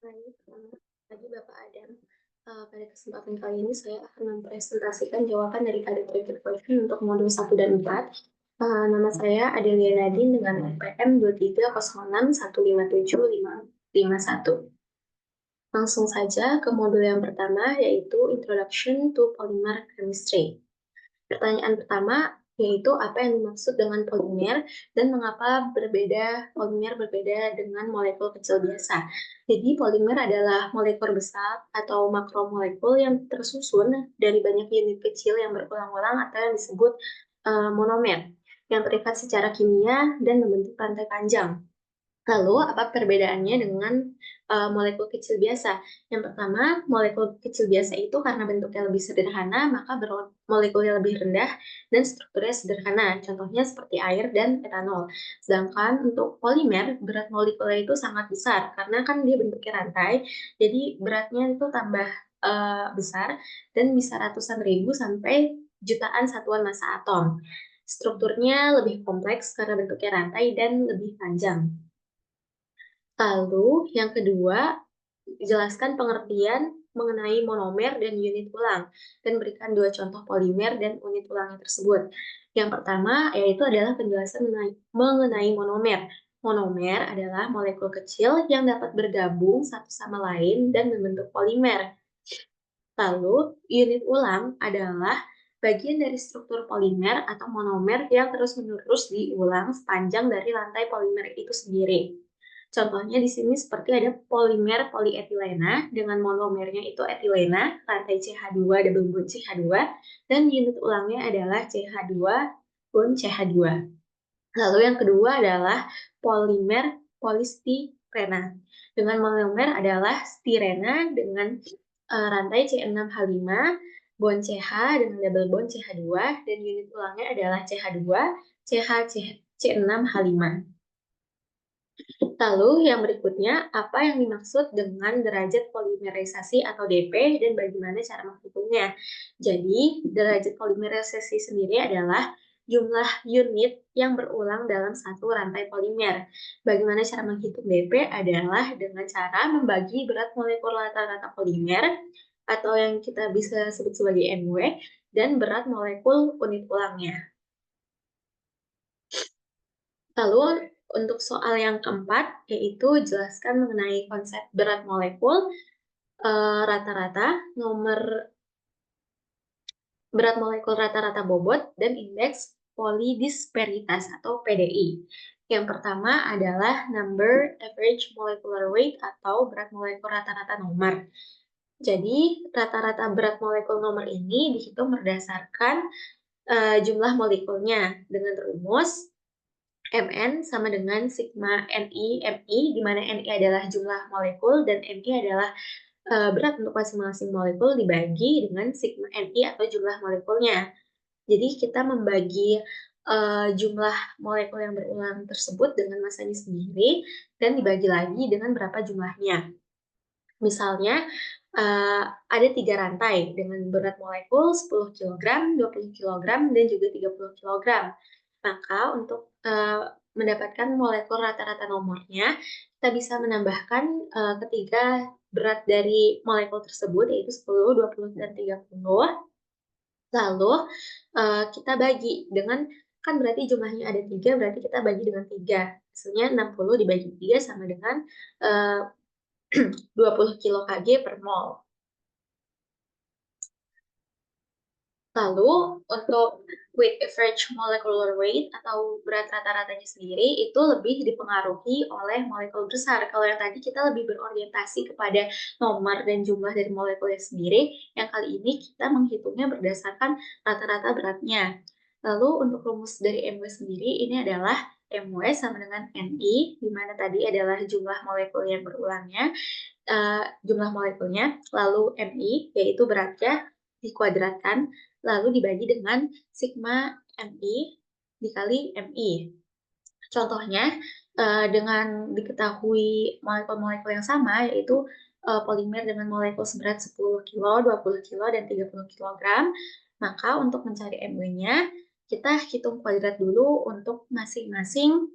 Baik, selamat pagi Bapak Adam. Pada kesempatan kali ini saya akan mempresentasikan jawaban dari Added Trigger Question untuk modul 1 dan 4. Nama saya Adelia Nadine dengan NPM 23061575551. Langsung saja ke modul yang pertama, yaitu Introduction to Polymer Chemistry. Pertanyaan pertama yaitu apa yang dimaksud dengan polimer dan mengapa polimer berbeda dengan molekul kecil biasa. Jadi polimer adalah molekul besar atau makromolekul yang tersusun dari banyak unit kecil yang berulang-ulang atau yang disebut monomer yang terikat secara kimia dan membentuk rantai panjang. Lalu, apa perbedaannya dengan molekul kecil biasa? Yang pertama, molekul kecil biasa itu karena bentuknya lebih sederhana, maka molekulnya lebih rendah dan strukturnya sederhana. Contohnya seperti air dan etanol. Sedangkan untuk polimer, berat molekulnya itu sangat besar karena kan dia bentuknya rantai, jadi beratnya itu tambah besar dan bisa ratusan ribu sampai jutaan satuan massa atom. Strukturnya lebih kompleks karena bentuknya rantai dan lebih panjang. Lalu, yang kedua, jelaskan pengertian mengenai monomer dan unit ulang, dan berikan dua contoh polimer dan unit ulangnya tersebut. Yang pertama, yaitu adalah penjelasan mengenai monomer. Monomer adalah molekul kecil yang dapat bergabung satu sama lain dan membentuk polimer. Lalu, unit ulang adalah bagian dari struktur polimer atau monomer yang terus-menerus diulang sepanjang dari lantai polimer itu sendiri. Contohnya di sini seperti ada polimer polietilena dengan monomernya itu etilena, rantai CH2 double bond CH2, dan unit ulangnya adalah CH2 bond CH2. Lalu yang kedua adalah polimer polistirena. Dengan monomer adalah stirena dengan rantai C6H5, bond CH dengan double bond CH2, dan unit ulangnya adalah CH2, CH, C6H5. Lalu yang berikutnya, apa yang dimaksud dengan derajat polimerisasi atau DP dan bagaimana cara menghitungnya? Jadi, derajat polimerisasi sendiri adalah jumlah unit yang berulang dalam satu rantai polimer. Bagaimana cara menghitung DP adalah dengan cara membagi berat molekul rata-rata polimer atau yang kita bisa sebut sebagai MW dan berat molekul unit ulangnya. Lalu untuk soal yang keempat, yaitu jelaskan mengenai konsep berat molekul, rata-rata, nomor berat molekul rata-rata bobot, dan indeks polidisparitas atau PDI. Yang pertama adalah number average molecular weight atau berat molekul rata-rata nomor. Jadi, rata-rata berat molekul nomor ini dihitung berdasarkan jumlah molekulnya dengan rumus Mn sama dengan sigma Ni, di mana Ni adalah jumlah molekul dan Mi adalah berat untuk masing-masing molekul dibagi dengan sigma Ni atau jumlah molekulnya. Jadi kita membagi jumlah molekul yang berulang tersebut dengan masanya sendiri dan dibagi lagi dengan berapa jumlahnya. Misalnya, ada 3 rantai dengan berat molekul 10 kg, 20 kg, dan juga 30 kg. Maka untuk mendapatkan molekul rata-rata nomornya, kita bisa menambahkan ketiga berat dari molekul tersebut, yaitu 10, 20, dan 30. Lalu kita bagi dengan, kan berarti jumlahnya ada 3, berarti kita bagi dengan 3. Hasilnya 60 dibagi 3 sama dengan 20 kg per mol. Lalu untuk weight average molecular weight atau berat rata-ratanya sendiri itu lebih dipengaruhi oleh molekul besar. Kalau yang tadi kita lebih berorientasi kepada nomor dan jumlah dari molekulnya sendiri, yang kali ini kita menghitungnya berdasarkan rata-rata beratnya. Lalu untuk rumus dari MW sendiri ini adalah MW sama dengan Ni, di mana tadi adalah jumlah molekul yang berulangnya, jumlah molekulnya, lalu Mi yaitu beratnya dikuadratkan, lalu dibagi dengan sigma Mi dikali Mi. Contohnya, dengan diketahui molekul-molekul yang sama, yaitu polimer dengan molekul seberat 10 kg, 20 kg, dan 30 kg, maka untuk mencari MW-nya, kita hitung kuadrat dulu untuk masing-masing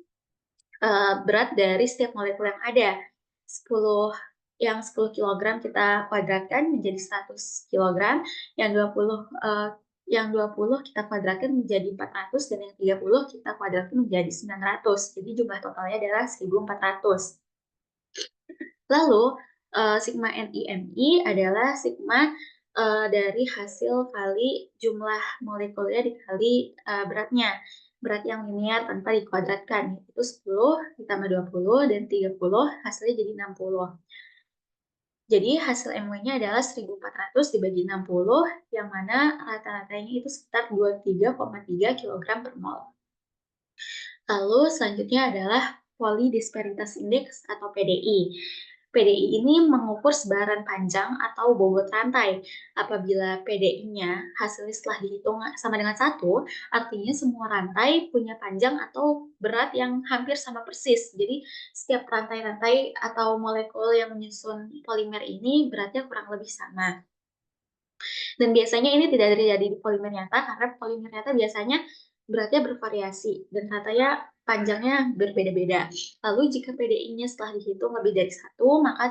berat dari setiap molekul yang ada. 10 yang 10 kilogram kita kuadratkan menjadi 100 kilogram, yang 20 kita kuadratkan menjadi 400, dan yang 30 kita kuadratkan menjadi 900. Jadi jumlah totalnya adalah 1400. Lalu, sigma NIMI adalah sigma dari hasil kali jumlah molekulnya dikali beratnya. Berat yang linear tanpa dikuadratkan, itu 10 ditambah 20 dan 30, hasilnya jadi 60. Jadi hasil MW-nya adalah 1400 dibagi 60, yang mana rata-ratanya itu sekitar 23,3 kg per mol. Lalu selanjutnya adalah Polydisparitas Index atau PDI. PDI ini mengukur sebaran panjang atau bobot rantai. Apabila PDI-nya hasilnya setelah dihitung sama dengan 1, artinya semua rantai punya panjang atau berat yang hampir sama persis. Jadi setiap rantai-rantai atau molekul yang menyusun polimer ini beratnya kurang lebih sama. Dan biasanya ini tidak terjadi di polimer nyata, karena polimer nyata biasanya beratnya bervariasi dan ratanya panjangnya berbeda-beda. Lalu jika PDI-nya setelah dihitung lebih dari 1, maka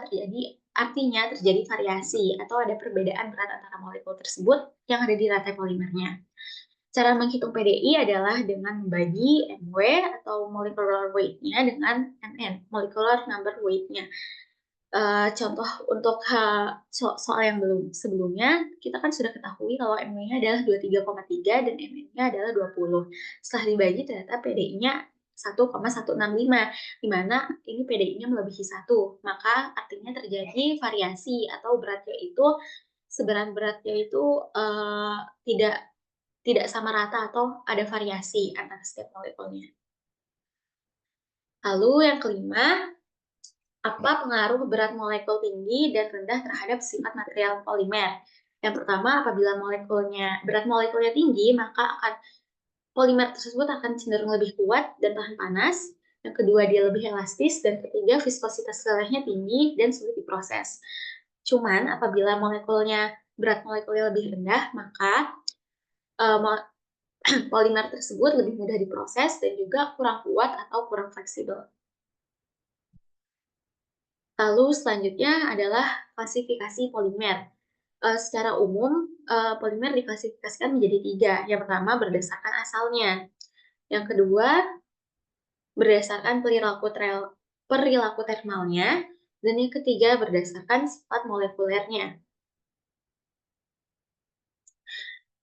artinya terjadi variasi atau ada perbedaan berat antara molekul tersebut yang ada di rantai polimernya. Cara menghitung PDI adalah dengan membagi MW atau molecular weight-nya dengan MN, molecular number weight-nya. Contoh untuk soal yang sebelumnya, kita kan sudah ketahui kalau MW-nya adalah 23,3 dan MN-nya adalah 20. Setelah dibagi ternyata PDI-nya 1,165, di mana ini PDI-nya melebihi 1. Maka artinya terjadi variasi atau beratnya itu tidak sama rata atau ada variasi antara setiap molekulnya. Lalu yang kelima, apa pengaruh berat molekul tinggi dan rendah terhadap sifat material polimer? Yang pertama, apabila berat molekulnya tinggi, maka polimer tersebut akan cenderung lebih kuat dan tahan panas. Yang kedua, dia lebih elastis. Dan ketiga, viskositas lelehnya tinggi dan sulit diproses. Cuman, apabila berat molekulnya lebih rendah, maka polimer tersebut lebih mudah diproses dan juga kurang kuat atau kurang fleksibel. Lalu selanjutnya adalah klasifikasi polimer. Secara umum, polimer diklasifikasikan menjadi 3. Yang pertama, berdasarkan asalnya. Yang kedua, berdasarkan perilaku termalnya. Dan yang ketiga, berdasarkan sifat molekulernya.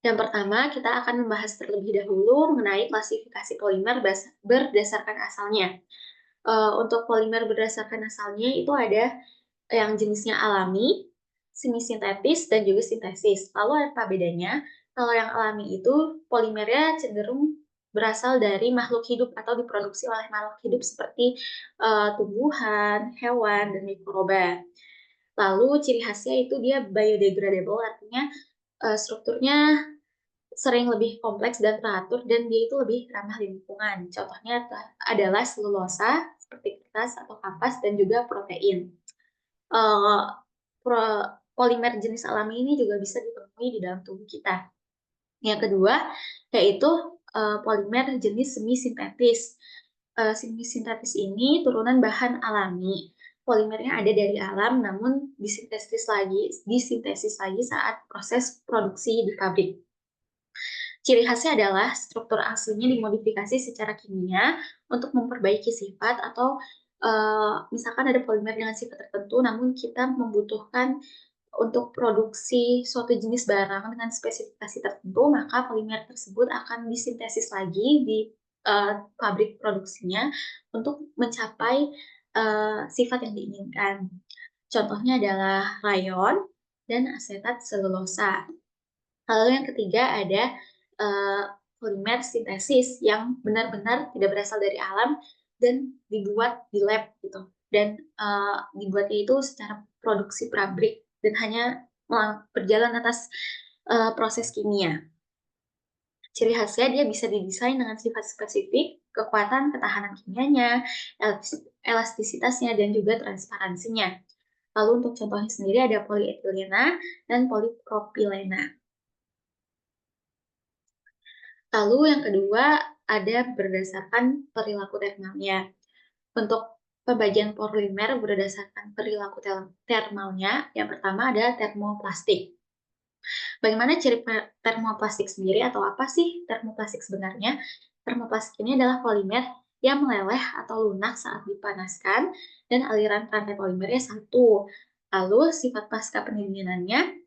Yang pertama, kita akan membahas terlebih dahulu mengenai klasifikasi polimer berdasarkan asalnya. Untuk polimer berdasarkan asalnya itu ada yang jenisnya alami, semi-sintetis, dan juga sintesis. Lalu apa bedanya? Kalau yang alami itu polimernya cenderung berasal dari makhluk hidup atau diproduksi oleh makhluk hidup seperti tumbuhan, hewan, dan mikroba. Lalu ciri khasnya itu dia biodegradable, artinya strukturnya sering lebih kompleks dan teratur, dan dia itu lebih ramah lingkungan. Contohnya adalah selulosa, seperti kertas atau kapas, dan juga protein. Uh, Polimer jenis alami ini juga bisa ditemui di dalam tubuh kita. Yang kedua, yaitu polimer jenis semi-sintetis. Semi-sintetis ini turunan bahan alami. Polimernya ada dari alam, namun disintesis lagi saat proses produksi di pabrik. Ciri khasnya adalah struktur aslinya dimodifikasi secara kimia untuk memperbaiki sifat, atau misalkan ada polimer dengan sifat tertentu, namun kita membutuhkan untuk produksi suatu jenis barang dengan spesifikasi tertentu, maka polimer tersebut akan disintesis lagi di pabrik produksinya untuk mencapai sifat yang diinginkan. Contohnya adalah rayon dan asetat selulosa. Lalu yang ketiga ada polimer sintesis yang benar-benar tidak berasal dari alam dan dibuat di lab gitu. Dan dibuatnya itu secara produksi pabrik dan hanya berjalan atas proses kimia. Ciri khasnya dia bisa didesain dengan sifat spesifik, kekuatan ketahanan kimianya, elastisitasnya, dan juga transparansinya. Lalu untuk contohnya sendiri ada polietilena dan polipropilena. Lalu yang kedua ada berdasarkan perilaku termalnya. Untuk Pembagian polimer berdasarkan perilaku termalnya. Yang pertama ada termoplastik. Bagaimana ciri termoplastik sendiri atau apa sih termoplastik sebenarnya? Termoplastik ini adalah polimer yang meleleh atau lunak saat dipanaskan dan aliran rantai polimernya satu. Lalu sifat pasca pendinginannya,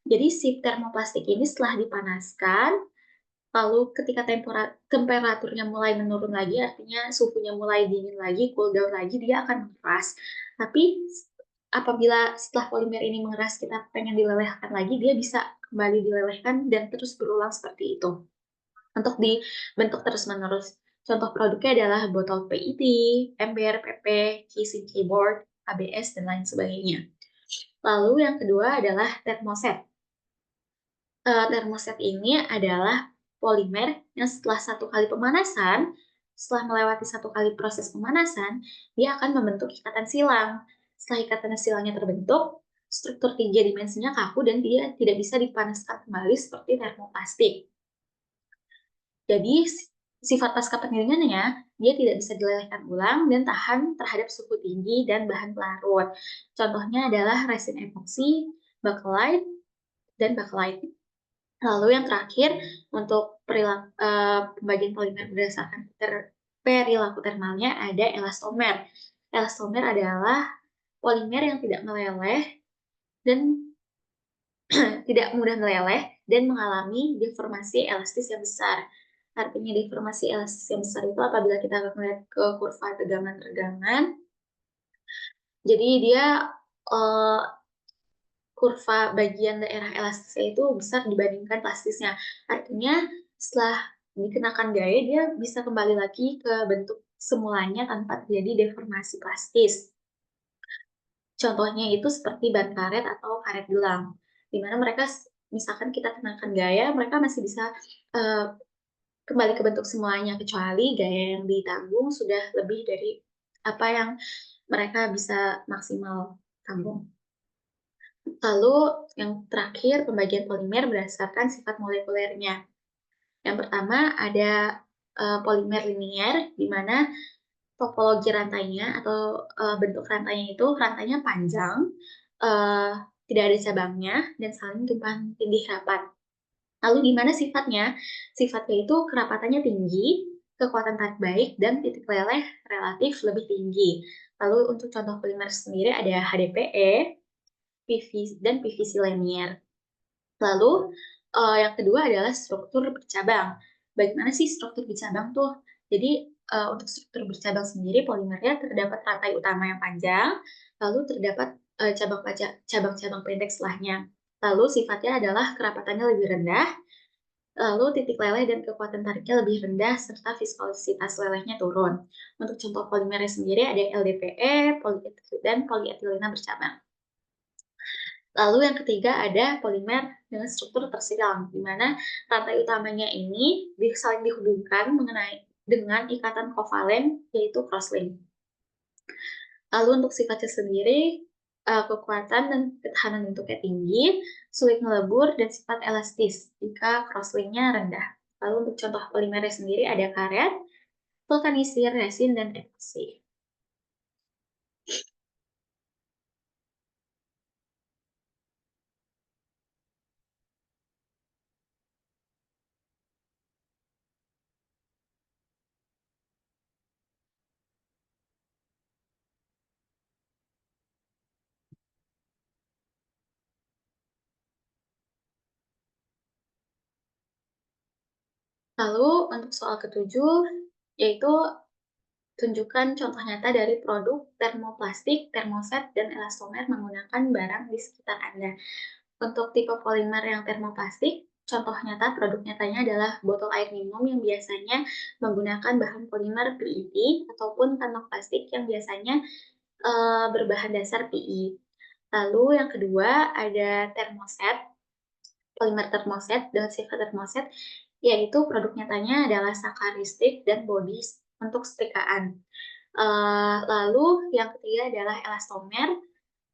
jadi si termoplastik ini setelah dipanaskan, lalu ketika temperaturnya mulai menurun lagi, artinya suhunya mulai dingin lagi, cool down lagi, dia akan mengeras. Tapi apabila setelah polimer ini mengeras kita pengen dilelehkan lagi, dia bisa kembali dilelehkan dan terus berulang seperti itu untuk dibentuk terus-menerus. Contoh produknya adalah botol PET, ember, PP, casing keyboard, ABS, dan lain sebagainya. Lalu yang kedua adalah termoset. Termoset ini adalah polimer yang setelah satu kali pemanasan, setelah melewati satu kali proses pemanasan, dia akan membentuk ikatan silang. Setelah ikatan silangnya terbentuk, struktur tiga dimensinya kaku dan dia tidak bisa dipanaskan kembali seperti termoplastik. Jadi, sifat pasca pendinginannya, dia tidak bisa dilelehkan ulang dan tahan terhadap suhu tinggi dan bahan pelarut. Contohnya adalah resin epoksi, bakelite, dan bakelite. Lalu yang terakhir, untuk pembagian polimer berdasarkan perilaku termalnya ada elastomer. Elastomer adalah polimer yang tidak meleleh dan tidak mudah meleleh dan mengalami deformasi elastis yang besar. Artinya deformasi elastis yang besar itu apabila kita melihat ke kurva tegangan-tegangan, jadi dia uh, kurva bagian daerah elastisnya itu besar dibandingkan plastisnya. Artinya setelah dikenakan gaya, dia bisa kembali lagi ke bentuk semulanya tanpa terjadi deformasi plastis. Contohnya itu seperti ban karet atau karet gelang, di mana mereka misalkan kita kenakan gaya, mereka masih bisa uh, kembali ke bentuk semuanya, kecuali gaya yang ditanggung sudah lebih dari apa yang mereka bisa maksimal tanggung. Lalu yang terakhir, pembagian polimer berdasarkan sifat molekulernya. Yang pertama ada polimer linier, di mana topologi rantainya atau bentuk rantainya itu rantainya panjang, uh, tidak ada cabangnya, dan saling tumpang tindih rapat. Lalu gimana sifatnya? Sifatnya itu kerapatannya tinggi, kekuatan tarik baik, dan titik leleh relatif lebih tinggi. Lalu untuk contoh polimer sendiri ada HDPE, dan PVC linier. Lalu yang kedua adalah struktur bercabang. Bagaimana sih struktur bercabang tuh? Jadi untuk struktur bercabang sendiri polimernya terdapat rantai utama yang panjang, lalu terdapat cabang-cabang pendek setelahnya. Lalu sifatnya adalah kerapatannya lebih rendah, lalu titik leleh dan kekuatan tariknya lebih rendah serta viskositas lelehnya turun. Untuk contoh polimernya sendiri ada LDPE, dan polietilena bercabang. Lalu yang ketiga ada polimer dengan struktur tersilang, di mana rantai utamanya ini saling dihubungkan dengan ikatan kovalen, yaitu crosslink. Lalu untuk sifatnya sendiri, kekuatan dan ketahanan bentuknya tinggi, sulit melebur, dan sifat elastis jika crosslinknya rendah. Lalu untuk contoh polimernya sendiri ada karet, vulkanisir, resin, dan epoksi. Lalu untuk soal ketujuh, yaitu tunjukkan contoh nyata dari produk termoplastik, termoset, dan elastomer menggunakan barang di sekitar Anda. Untuk tipe polimer yang termoplastik, contoh nyata produk nyatanya adalah botol air minum yang biasanya menggunakan bahan polimer PET ataupun kantong plastik yang biasanya berbahan dasar PE. Lalu yang kedua ada termoset, polimer termoset dengan sifat termoset, yaitu produk nyatanya adalah sakaristik dan body untuk setrikaan. Lalu yang ketiga adalah elastomer,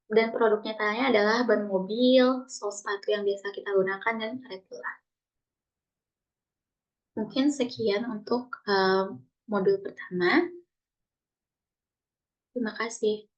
dan produk nyatanya adalah ban mobil, sol sepatu yang biasa kita gunakan, dan karet gelang. Mungkin sekian untuk modul pertama. Terima kasih.